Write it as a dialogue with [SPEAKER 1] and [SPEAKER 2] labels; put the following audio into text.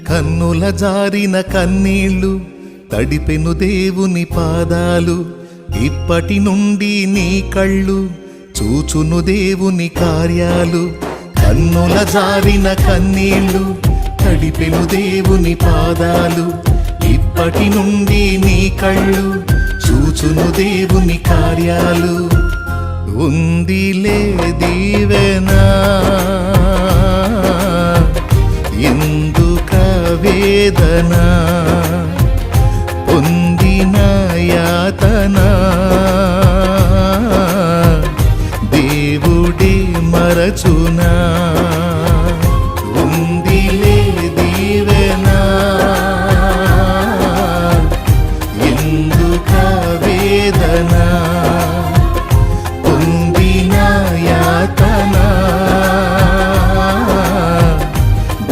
[SPEAKER 1] కన్నుల జారిన కన్నీళ్ళు తడిపెను దేవుని పాదాలు, ఇప్పటి నుండి నీ కళ్ళు చూచును దేవుని కార్యాలు. కన్నుల జారిన కన్నీళ్ళు తడిపెను దేవుని పాదాలు, ఇప్పటి నుండి నీ కళ్ళు చూచును దేవుని కార్యాలు. ఉందిలే దీవెనా ఎందుక వేదన, పొందిన యాతన దేవుడే మరచునా.